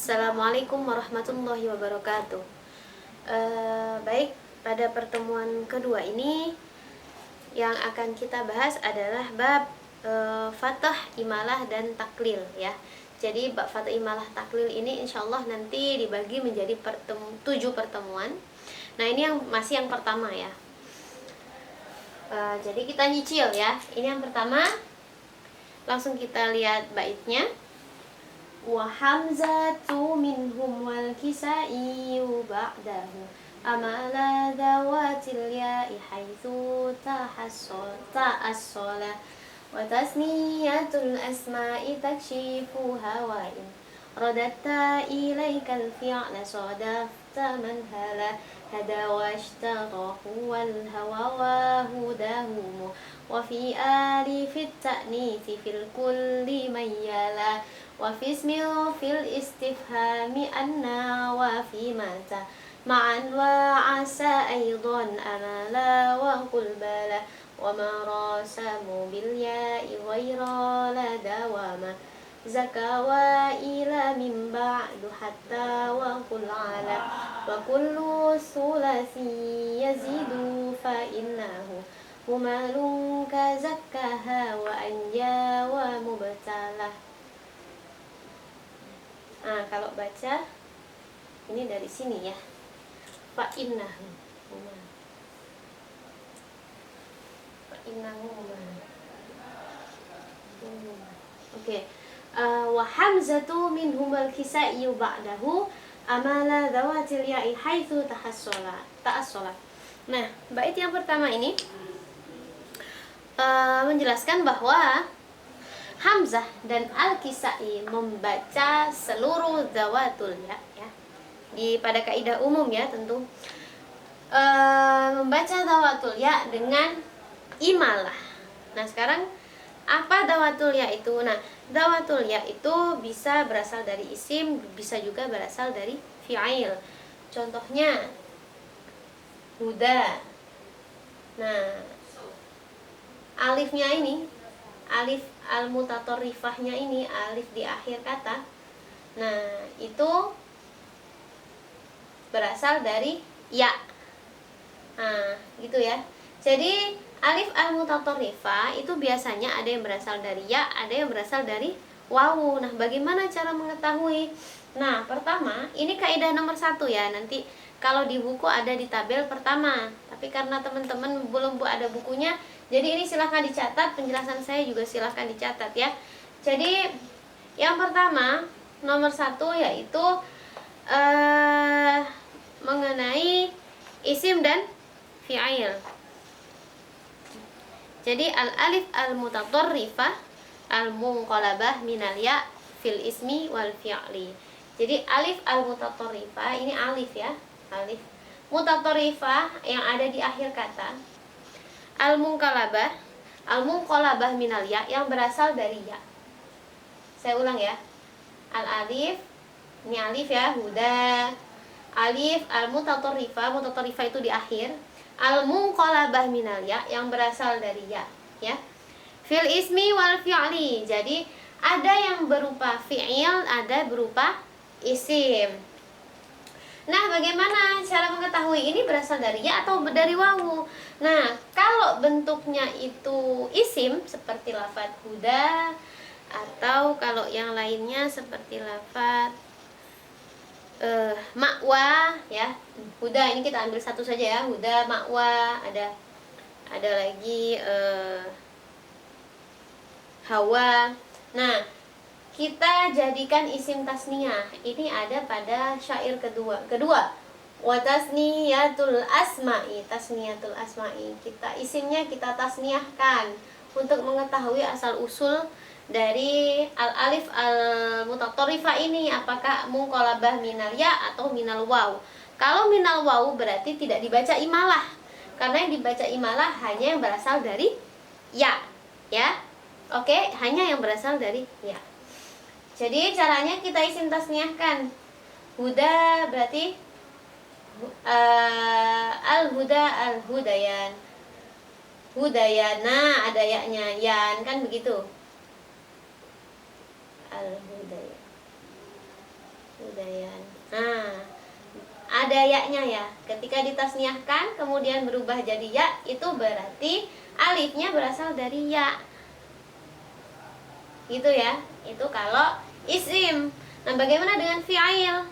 Assalamualaikum warahmatullahi wabarakatuh. Baik, pada pertemuan kedua ini yang akan kita bahas adalah bab fathah, imalah, dan taklil ya. Jadi bab fathah, imalah, taklil ini insya Allah nanti dibagi menjadi 7 pertemuan. Nah ini masih yang pertama ya. Jadi kita nyicil ya. Ini yang pertama. Langsung kita lihat baitnya. Wa hamzatu minhum wal kisai ba'dahu amala dawatil ya'i haitsu ta'assola wa tasniyatul asma'i takshifu hawain radatta ilaikal fi'la sadafta man hala hada washtarahu wal hawa wa hudahu wa fi alifit ta'nisi fil kulli mayyala wa fi ismil fil istifhami anna wa fi mata ma'an wa asa aidan amala wa qul bala wa ma rasamu bil ya'i ghayra la dawama zaka wa ila min ba'du hatta wa qul ala wa kullu sulasi yazidu fa innahu humalun ka zakkaha wa anja wa mubtalah. Nah, kalau baca ini dari sini ya. Fa innahu. Oke. Wa hamzatu minhum al-kisai ba'dahu amala dawatil ya'i haitsu ta'assola. Nah, bait yang pertama ini menjelaskan bahwa Hamzah dan Al-Kisai membaca seluruh zawatul ya. Pada kaidah umum ya tentu membaca zawatul ya dengan imalah. Nah, sekarang apa zawatul ya itu? Nah, zawatul ya itu bisa berasal dari isim, bisa juga berasal dari fi'il. Contohnya huda. Nah, alifnya ini, alif al-mutatorrifahnya ini, alif di akhir kata. Nah, itu berasal dari ya. Nah, gitu ya. Jadi alif al-mutatorrifah itu biasanya ada yang berasal dari ya, ada yang berasal dari wawu. Nah, bagaimana cara mengetahui? Nah, pertama, ini kaidah nomor 1 ya. Nanti kalau di buku ada di tabel pertama. Tapi karena teman-teman belum ada bukunya, jadi ini silahkan dicatat, penjelasan saya juga silahkan dicatat ya. Jadi yang pertama, nomor 1 yaitu mengenai isim dan fi'il. Jadi al-alif al-mutatorrifah al-munqalabah minal ya fil ismi wal fi'li. Jadi alif al-mutatorrifah, ini alif ya, alif mutatorrifah yang ada di akhir kata. Al-munqalabah minal ya, yang berasal dari ya. Saya ulang ya. Al-alif, ini alif ya, huda. Alif al-mutatorrifah, mutatorrifah itu di akhir. Al-munqalabah minal ya, yang berasal dari ya, ya. Fil ismi wal fi'li. Jadi ada yang berupa fi'il, ada berupa isim. Nah, bagaimana cara mengetahui ini berasal dari ya atau dari wawu? Nah, kalau bentuknya itu isim seperti lafaz huda, atau kalau yang lainnya seperti lafaz ma'wa ya. Huda ini kita ambil satu saja ya. Huda, ma'wa, ada lagi hawa. Nah, kita jadikan isim tasniyah. Ini ada pada syair kedua. Wa tasniyatul asma'i, tasniyatul asma'i. Isimnya kita tasniyahkan untuk mengetahui asal usul dari al-alif al-mutatorrifah ini, apakah munqalabah minal ya atau minal waw. Kalau minal waw berarti tidak dibaca imalah, karena yang dibaca imalah hanya yang berasal dari ya. Ya. Oke, hanya yang berasal dari ya. Jadi caranya kita isim tasniyahkan. Huda berarti al-huda al-hudayan. Hudayana ada ya-nya, yan kan begitu. Al-hudaya. Udayan. Nah, ada ya-nya ya. Ketika ditasniahkan kemudian berubah jadi ya, itu berarti alifnya berasal dari ya. Gitu ya. Itu kalau isim. Nah, bagaimana dengan fi'il?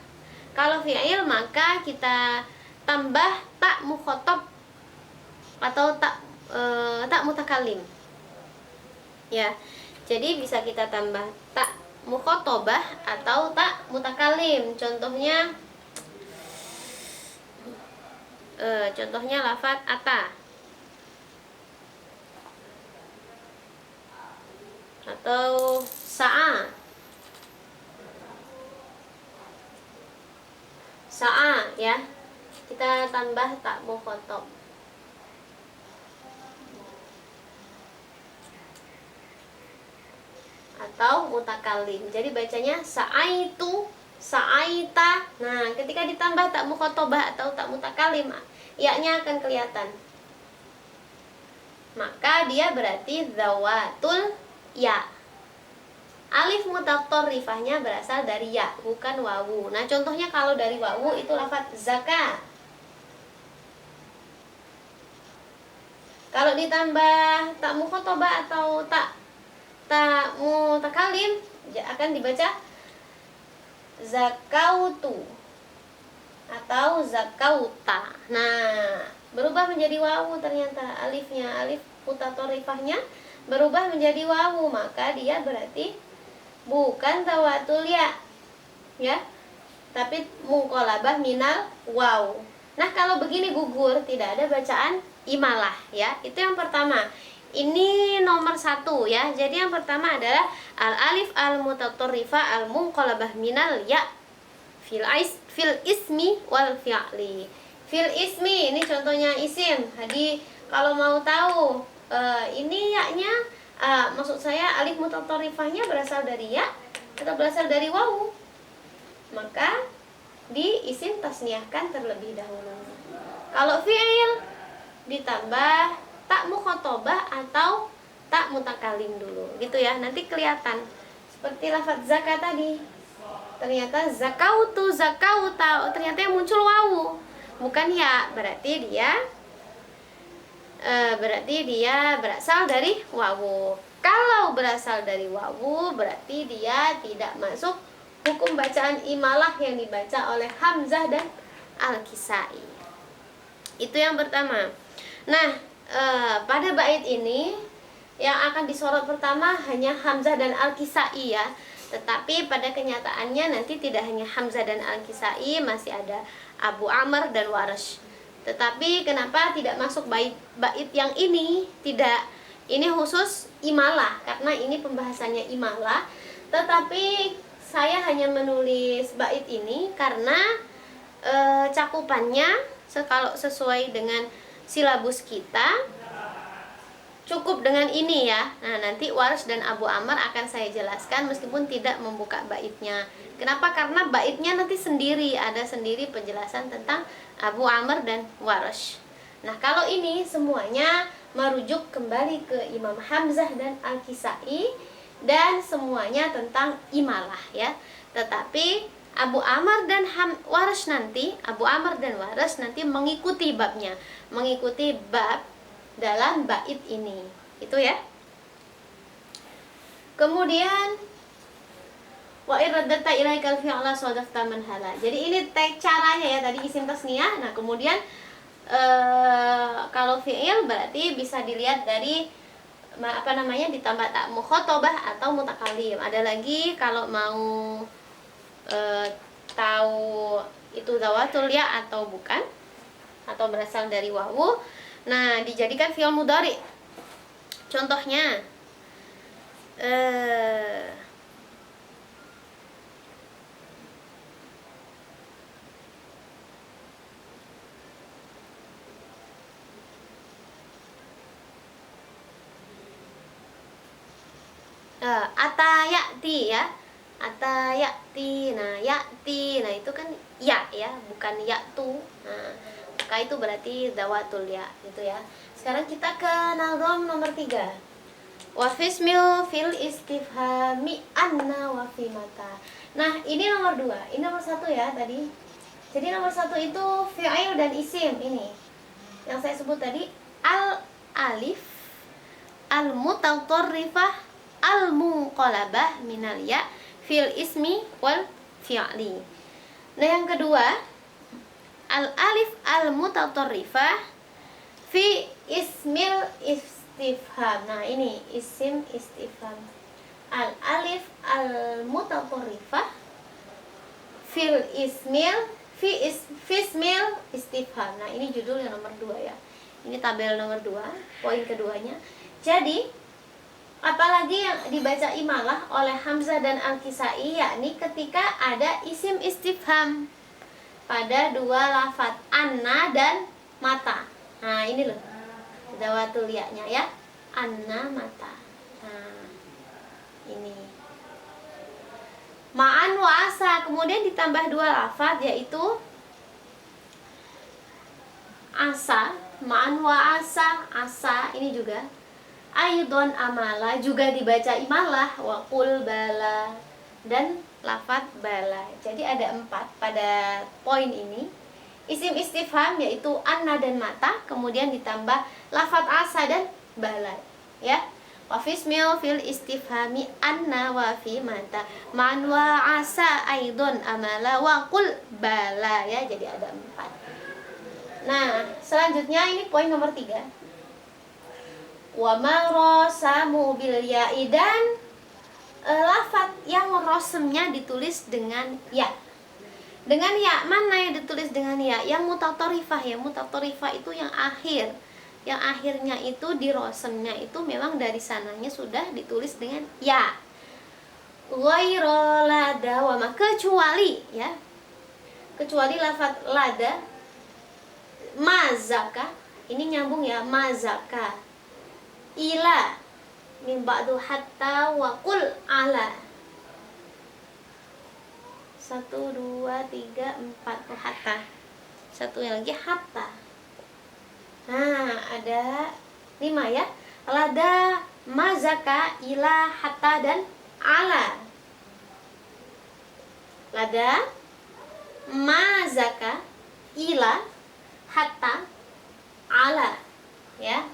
Kalau fi'il maka kita tambah tak mukhotob atau tak mutakalim. Ya. Jadi bisa kita tambah tak mukhotobah atau tak mutakalim. Contohnya lafaz ata atau sa'a. Sa'a ya. Kita tambah tak mukhotob. Atau mutakalim. Jadi bacanya sa'aitu, sa'aita. Nah, ketika ditambah tak mukhotobah atau tak mutakalim, ya-nya akan kelihatan. Maka dia berarti zawatul ya. Alif mutatorrifahnya berasal dari ya, bukan wawu. Nah, contohnya kalau dari wawu itu lafaz zakat. Kalau ditambah tak mukhotobah atau tak mutakalim akan dibaca zakautu atau zakauta. Nah, berubah menjadi wawu ternyata alifnya, alif mutatorrifahnya berubah menjadi wawu, maka dia berarti bukan tawatul ya, ya, tapi munqalabah minal waw. Nah, kalau begini gugur, tidak ada bacaan imalah ya. Itu yang pertama. Ini nomor 1 ya. Jadi yang pertama adalah al alif al mutatorrifa al munqalabah minal ya fil ismi wal fi'li. Fil ismi ini contohnya isim. Jadi kalau mau tahu ini ya-nya maksud saya alif mutatorrifahnya berasal dari ya atau berasal dari wawu, maka di isim tasniahkan terlebih dahulu. Kalau fi'il ditambah tak mukhotobah atau tak mutakalim dulu, gitu ya. Nanti kelihatan seperti lafaz zakat tadi. Ternyata zakautu, zakauta, ternyata yang muncul wawu, bukan ya. Berarti dia berasal dari wawu. Kalau berasal dari wawu, berarti dia tidak masuk hukum bacaan imalah yang dibaca oleh Hamzah dan Al-Kisai. Itu yang pertama. Nah, pada bait ini yang akan disorot pertama hanya Hamzah dan Al-Kisai ya. Tetapi pada kenyataannya nanti tidak hanya Hamzah dan Al-Kisai, masih ada Abu Amr dan Warash. Tetapi kenapa tidak masuk bait yang ini? Tidak, ini khusus imalah karena ini pembahasannya imalah. Tetapi saya hanya menulis bait ini karena cakupannya kalau sesuai dengan silabus kita cukup dengan ini ya. Nah, nanti Warash dan Abu Amr akan saya jelaskan meskipun tidak membuka baitnya. Kenapa? Karena baitnya nanti sendiri, ada sendiri penjelasan tentang Abu Amr dan Warash. Nah, kalau ini semuanya merujuk kembali ke Imam Hamzah dan Al-Kisai dan semuanya tentang imalah ya. Tetapi Abu Amr dan Warash nanti mengikuti babnya, mengikuti bab dalam bait ini. Itu ya. Kemudian wa iradata ilaikal fi'la sadafta man hala. Jadi ini caranya ya, tadi isim tasniyah. Nah, kemudian kalau fi'il berarti bisa dilihat dari ditambah tak mukhotobah atau mutakalim. Ada lagi kalau mau tahu itu zawatul ya atau bukan, atau berasal dari wawu, nah dijadikan fi'il mudhari. Contohnya atayati ya, atayati. Nah, yati, nah itu kan ya, bukan yatu. Nah, maka itu berarti dawatul ya, gitu ya. Sekarang kita ke nazam nomor 3. Wa fismil fil istifhami anna wa fi mata. Nah, ini nomor 2. Ini nomor 1 ya tadi. Jadi nomor 1 itu fi'il dan isim ini. Yang saya sebut tadi al-alif, al-mutatarrifah, al-munqalabah minal ya fil ismi wal fi'li. Nah, yang kedua, al-alif al-mutatarrifah fi ismil istifham. Nah, ini isim istifham. Al-alif al-mutatarrifah fil ismil fismil istifham. Nah, ini judul yang nomor 2 ya. Ini tabel nomor 2, poin keduanya. Jadi, apalagi yang dibaca imalah oleh Hamzah dan Al-Kisai, yakni ketika ada isim istifham pada dua lafadz anna dan mata. Nah, ini loh dawatul ya-nya ya. Anna mata. Nah, ini ma'an wa asa, kemudian ditambah dua lafadz yaitu asa, ma'an wa asa, asa ini juga aidon amala, juga dibaca imalah, wa qul bala, dan lafadz bala. Jadi ada 4 pada poin ini. Isim istifham yaitu anna dan mata, kemudian ditambah lafadz asa dan bala ya. Wa fismil fil istifhami anna wa fi mata man wa asa aidon amala wa qul bala ya. Jadi ada 4. Nah, selanjutnya ini poin nomor 3. Wa ma rasamu bil ya'i, dan lafadz yang rosemnya ditulis dengan ya. Dengan ya, mana yang ditulis dengan ya? Yang mutatorifah ya. Mutatorifah itu yang akhir. Yang akhirnya itu di rosemnya itu memang dari sananya sudah ditulis dengan ya. Ghairu lada wa ma, kecuali ya. Kecuali lafadz lada, mazaka, ini nyambung ya, mazaka. Ila min ba'du hatta wa qul ala. 1 2 3 4 hatta. Satu yang lagi hatta. Nah, ada 5 ya. Lada, mazaka, ila, hatta, dan ala. Lada, mazaka, ila, hatta, ala ya.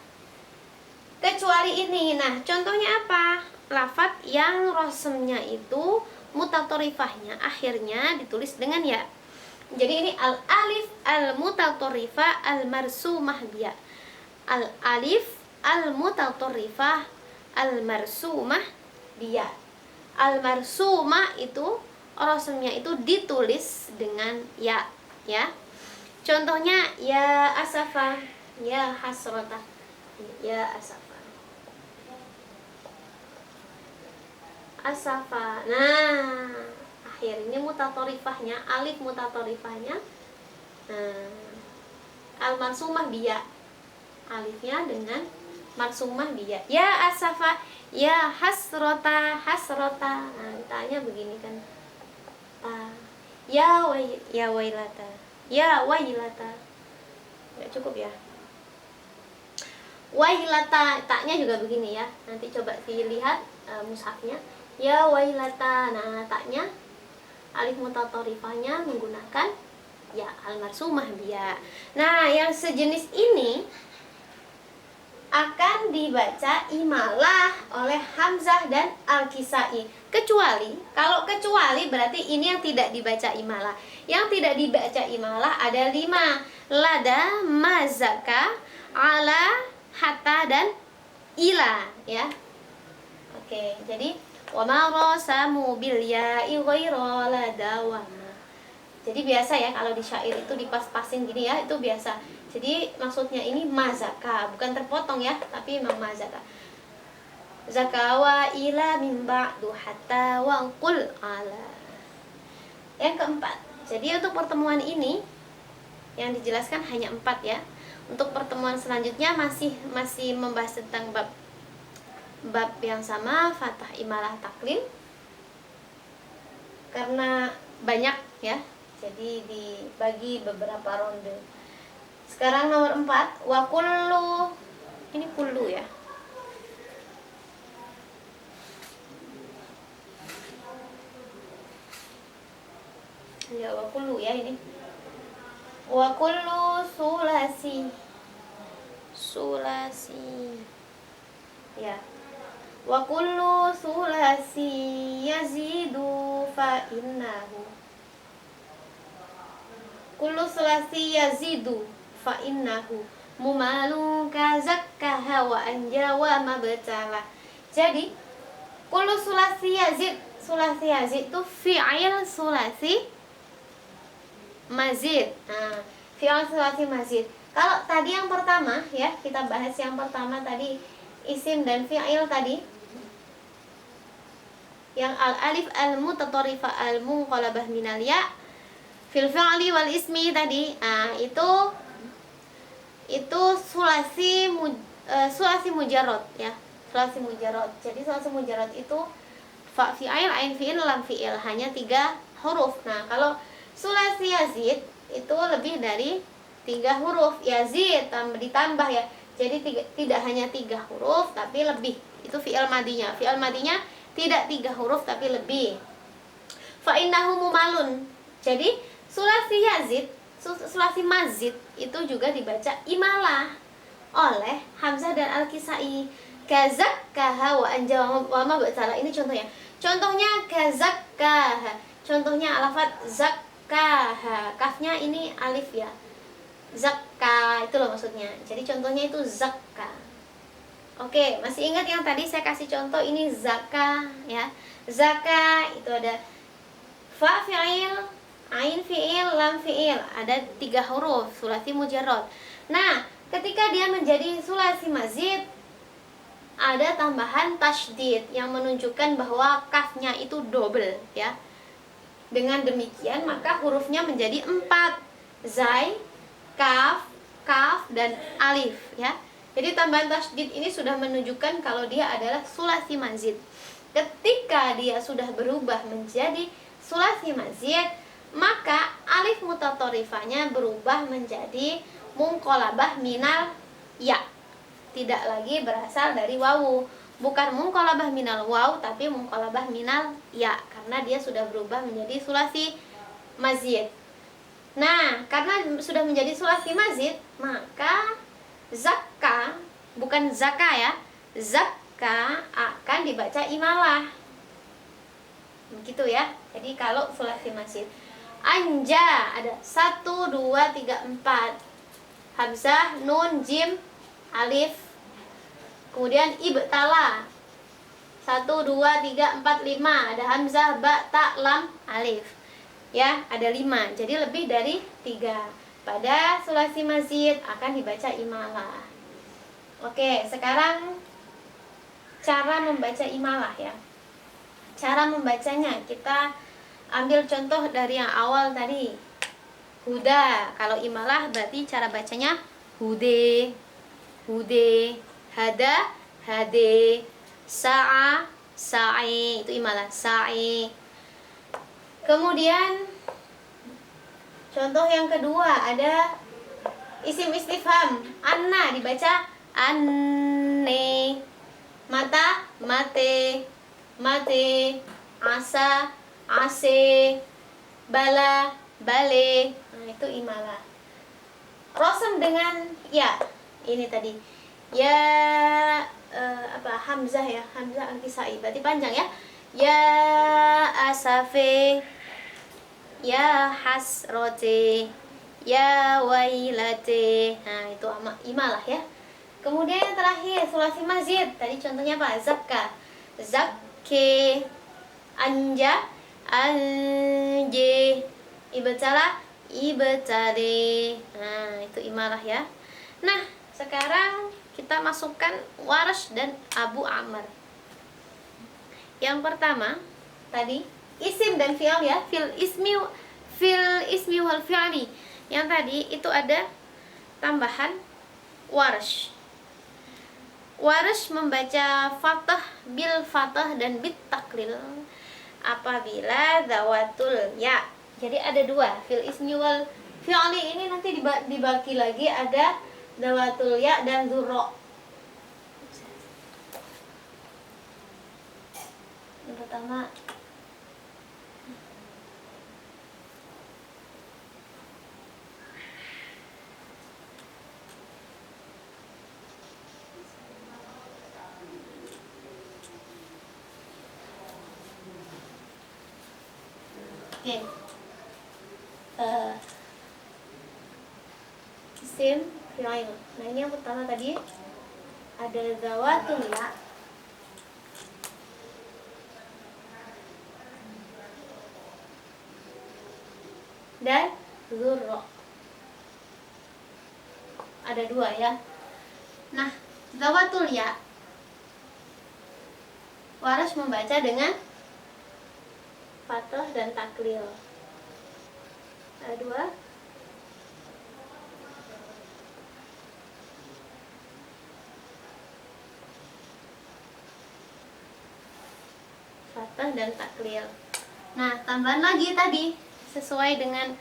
Kecuali ini. Nah, contohnya apa? Lafadz yang rosemnya itu mutatorifahnya akhirnya ditulis dengan ya. Jadi ini al-alif al-mutatorifah al-marsumah biya. Al-alif al-mutatorifah al-marsumah biya. Al-marsumah itu rosemnya itu ditulis dengan ya ya. Contohnya ya asafa, ya hasrata, ya asafa, asafa. Nah, akhirnya mutatorifahnya, alif mutatorifahnya al-marsumah biya, alifnya dengan marsumah biya. Ya asafa, ya hasrota, hasrota. Nah, ditanya begini kan, ya wailata, ya wailata. Nggak cukup ya. Wailata, taknya juga begini ya. Nanti coba dilihat mushafnya. Ya wailata. Nah, taknya alif mutatorifahnya menggunakan ya al-marsumah biya. Nah, yang sejenis ini akan dibaca imalah oleh Hamzah dan Al-Kisai. Kecuali, kalau kecuali berarti ini yang tidak dibaca imalah. Yang tidak dibaca imalah ada 5. Lada, mazaka, ala, hatta, dan ila ya. Oke, jadi wa ma rasamu bil ya'i ghairu lada wa ma. Jadi biasa ya kalau di syair itu dipas-pasin gini ya, itu biasa. Jadi maksudnya ini mazaka, bukan terpotong ya, tapi memang mazaka. Zakawa ila min ba'du hatta wa qul ala. Yang keempat. Jadi untuk pertemuan ini yang dijelaskan hanya 4 ya. Untuk pertemuan selanjutnya masih membahas tentang bab yang sama, fathah, imalah, taklil. Karena banyak ya, jadi dibagi beberapa ronde. Sekarang nomor 4, wa kullu. Ini kullu ya. ya wa kullu ya ini. Wa kullu sulasi. Ya. Wa kullu sulasi yazidu fa innahu. Kullu sulasi yazidu fa innahu mumalu kazakkaha wa anja wa mabtala. Jadi kullu sulasi yazid itu fi'il sulasi mazid. Nah, fi'il sulasi mazid. Kalau tadi yang pertama ya, kita bahas yang pertama tadi isim dan fi'il tadi. Yang al-alif al-mutatorifa al-munqalabah minal ya fil fi'li wal ismi tadi. Nah, itu sulasi mujarrad ya. Sulasi mujarrad. Jadi sulasi mujarrad itu fa fi'il, ain fi'il, lam fi'il, hanya 3 huruf. Nah, kalau sulasi yazid itu lebih dari 3 huruf. Yazid ditambah ya. Jadi tidak hanya 3 huruf tapi lebih. Itu fi'il madinya. Fi'il madinya tidak 3 huruf tapi lebih. Fa innahu mumalun. Jadi sulasi yazid, sulasi mazid itu juga dibaca imalah oleh Hamzah dan Al-Kisai. Kazakkaha wa anja wa ma ba'tala. Ini contohnya. Contohnya kazakkaha. Contohnya alafat zakkaha. Kafnya ini alif ya. Zakka itu loh maksudnya. Jadi contohnya itu zakka. Oke, masih ingat yang tadi saya kasih contoh ini zakka ya. Zakka itu ada fa fi'il, ain fi'il, lam fi'il. Ada 3 huruf, sulasi mujarrad. Nah, ketika dia menjadi sulasi mazid, ada tambahan tasydid yang menunjukkan bahwa kafnya itu double ya. Dengan demikian maka hurufnya menjadi 4. Zai, kaf, dan alif ya. Jadi tambahan tasydid ini sudah menunjukkan kalau dia adalah sulasi mazid. Ketika dia sudah berubah menjadi sulasi mazid, maka alif mutatorifanya berubah menjadi munqalabah minal ya. Tidak lagi berasal dari wawu. Bukan munqalabah minal waw tapi munqalabah minal ya, karena dia sudah berubah menjadi sulasi mazid. Nah, karena sudah menjadi sulasi mazid, maka zakka, bukan zaka ya, zakka akan dibaca imalah. Begitu ya. Jadi kalau sulasi mazid, anja ada 1 2 3 4. Hamzah, nun, jim, alif. Kemudian ibtala 1 2 3 4 5. Ada hamzah, ba, ta, lam, alif. Ya, ada 5. Jadi lebih dari 3. Pada sulasi mazid akan dibaca imalah. Oke, sekarang cara membaca imalah ya. Cara membacanya kita ambil contoh dari yang awal tadi. Huda. Kalau imalah berarti cara bacanya hude, hada, hade, sa'a, sa'i. Itu imalah, sa'i. Kemudian contoh yang kedua ada isim istifham. Anna dibaca anne. Mata, mate, asa, ase, bala, bale. Nah, itu imalah. Rosem dengan ya. Ini tadi ya, hamzah ya, hamzah Al-Kisai, berarti panjang ya. Ya asafe, ya hasrote, ya wailate. Nah, itu imalah ya. Kemudian yang terakhir sulasi mazid. Tadi contohnya apa? Zakka, zakke, anja, anje, ibtala, ibtale. Nah, itu imalah ya. Nah, sekarang kita masukkan Warsh dan Abu Amr. Yang pertama tadi isim dan fi'il ya, fil ismi wal fi'li. Yang tadi itu ada tambahan Warsh. Warsh membaca fathah bil fathah dan bit taklil apabila zawatul ya. Jadi ada 2, fil ismi wal fi'li ini nanti dibagi lagi, ada dawatul ya dan dzurra. Yang pertama Oke. Isim fi'il. Nah, ini yang pertama tadi ada zawatul ya. Dan zurro. Ada dua ya. Nah, zawatul ya Waras membaca dengan fathah dan taklil. Ada dua. Fathah dan taklil. Nah, tambahan lagi tadi sesuai dengan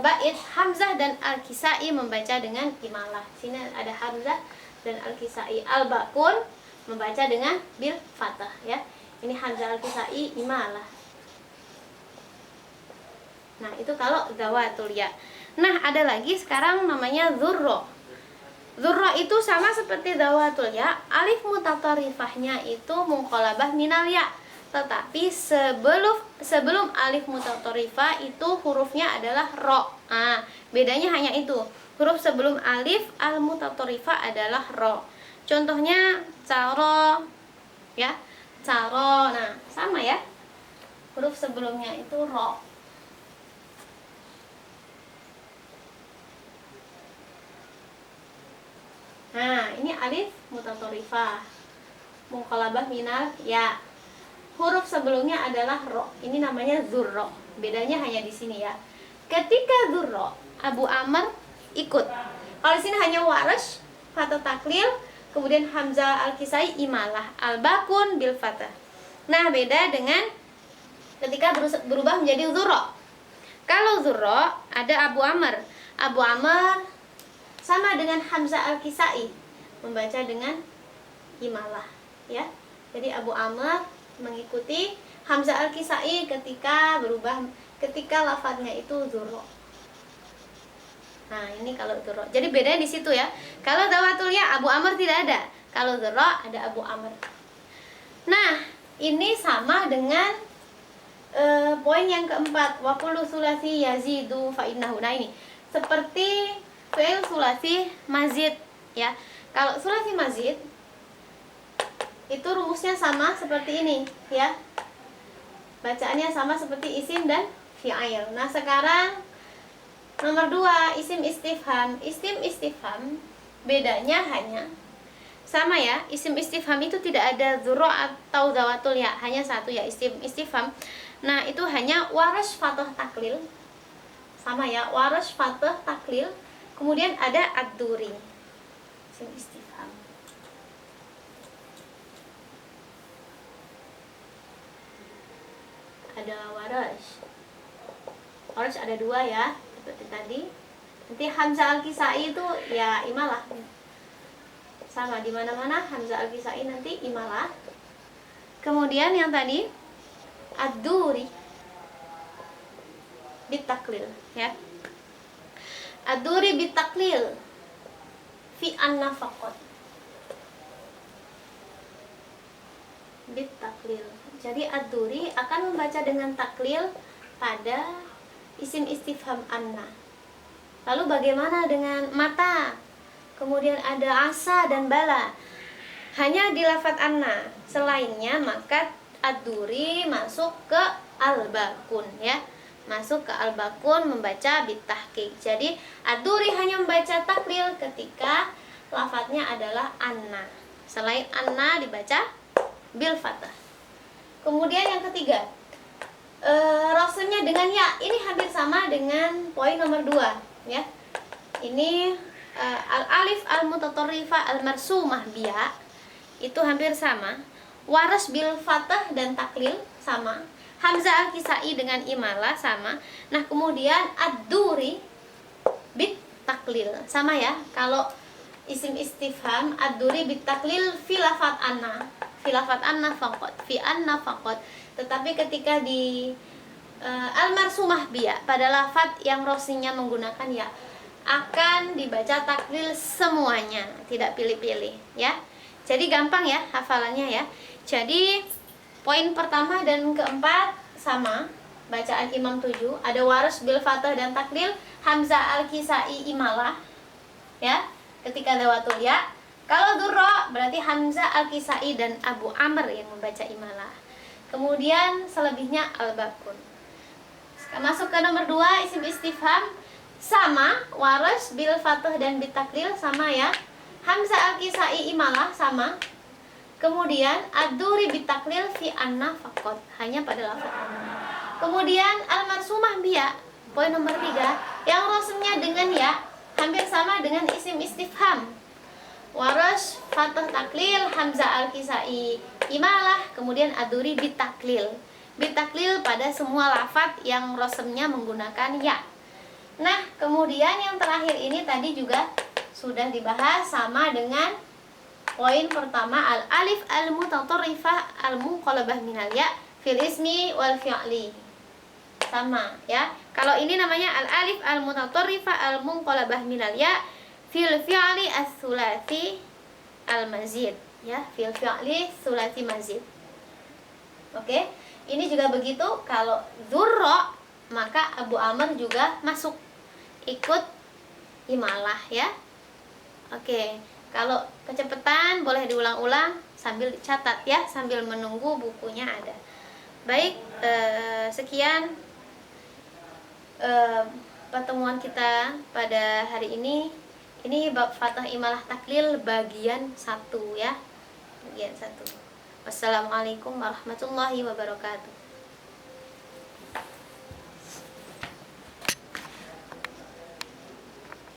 bait Hamzah dan Al-Kisai membaca dengan imalah. Sini ada Hamzah dan Al-Kisai. Al-Bakun membaca dengan bil fathah ya. Ini Hamzah Al-Kisai imalah. Nah, itu kalau zawatul ya. Nah, ada lagi sekarang namanya zurro. Zurro itu sama seperti zawatul ya. Alif mutatarifahnya itu munqalabah minal ya. Tetapi sebelum alif mutatarifah itu hurufnya adalah ro. Nah, bedanya hanya itu. Huruf sebelum alif al mutatarifah adalah ro. Contohnya caro ya. Caro. Nah, sama ya. Huruf sebelumnya itu ro. Nah, ini alif mutatarifah munqalabah minal ya. Huruf sebelumnya adalah ro. Ini namanya zurro. Bedanya hanya di sini ya. Ketika zurro, Abu Amr ikut. Kalau di sini hanya Warash, fathah taklil, kemudian Hamzah Al-Kisai imalah, Al-Bakun bil fathah. Nah, beda dengan ketika berubah menjadi zurro. Kalau zurro ada Abu Amr. Abu Amr sama dengan Hamzah Al-Kisai membaca dengan imalah ya. Jadi Abu Amr mengikuti Hamzah Al-Kisai ketika lafadznya itu zurro. Nah, ini kalau zurro. Jadi bedanya di situ ya. Kalau zawatul ya Abu Amr tidak ada. Kalau zurro ada Abu Amr. Nah, ini sama dengan poin yang keempat, wa kullu sulasi yazidu fa innahu. Nah, ini seperti fi'il sulasi mazid ya. Kalau sulasi mazid itu rumusnya sama seperti ini ya. Bacaannya sama seperti isim dan fi'il. Nah, sekarang nomor 2 isim istifham. Isim istifham bedanya hanya sama ya. Isim istifham itu tidak ada dzurra atau zawatul ya, hanya satu ya isim istifham. Nah, itu hanya warash fathah taklil. Sama ya, warash fathah taklil. Kemudian ada ad-duri. Isim istifham. Ada Warash. Warash ada dua ya, seperti tadi. Nanti Hamzah Al-Kisai itu ya imalah. Sama di mana-mana Hamzah Al-Kisai nanti imalah. Kemudian yang tadi ad-duri bitaklil ya. Ad-duri bitaklil fi an-nafaqat. Bitaklil. Jadi ad-duri akan membaca dengan taklil pada isim istifham anna. Lalu bagaimana dengan mata? Kemudian ada asa dan bala. Hanya di lafadz anna. Selainnya maka ad-duri masuk ke al-bakun ya. Masuk ke al-bakun membaca bitahqiq. Jadi ad-duri hanya membaca taklil ketika lafadznya adalah anna. Selain anna dibaca bil fathah. Kemudian yang ketiga, rasulnya dengan ya. Ini hampir sama dengan poin nomor 2 ya. Ini al-alif al-mutatarrifah al-marsumah biya itu hampir sama. Waras bil fathah dan taklil sama. Hamzah Al-Kisai dengan imalah sama. Nah, kemudian ad-duri bit taklil sama ya. Kalau isim istifham ad-duri bit taklil fi lafadz anna. Filafat anna faqat, fi anna faqat. Tetapi ketika di al-marsumah biya pada lafaz yang rosinya menggunakan ya akan dibaca taklil semuanya, tidak pilih-pilih ya. Jadi gampang ya hafalannya ya. Jadi poin pertama dan keempat sama. bacaan Imam 7, ada Warsh bil fathah dan taklil, Hamzah al-Kisai imalah, ya, ketika zawatul ya. Kalau dzurra berarti Hamzah al-Kisai dan Abu Amr yang membaca imalah. Kemudian selebihnya al-bakun. Masuk ke nomor 2, isim istifham sama, Warsh bil fathah dan bitaklil sama ya. Hamzah al-Kisai imalah sama. Kemudian ad-duri bitaklil fi anna faqat, hanya pada lafaz anna. Kemudian al-marsumah biya, poin nomor 3, yang rosennya dengan ya, hampir sama dengan isim istifham. Warsh fathah taklil, Hamzah al-Kisai imalah, kemudian ad-duri bitaklil. Bitaklil pada semua lafaz yang rosennya menggunakan ya. Nah, kemudian yang terakhir ini tadi juga sudah dibahas sama dengan poin pertama, al-alif al-mutatarrifah al-munqalabah minal ya fil ismi wal fi'li. Sama ya. Kalau ini namanya al-alif al-mutatarrifah al-munqalabah minal ya fil fi'li as-sulasi al-mazid ya, fil fi'li sulasi mazid. Oke. Ini juga begitu. Kalau dzurra maka Abu Amr juga masuk ikut imalah ya. Oke. Kalau kecepatan boleh diulang-ulang sambil dicatat ya, sambil menunggu bukunya ada. Baik, sekian pertemuan kita pada hari ini. Ini bab fathah imalah taklil bagian 1 ya. Bagian 1. Wassalamualaikum warahmatullahi wabarakatuh.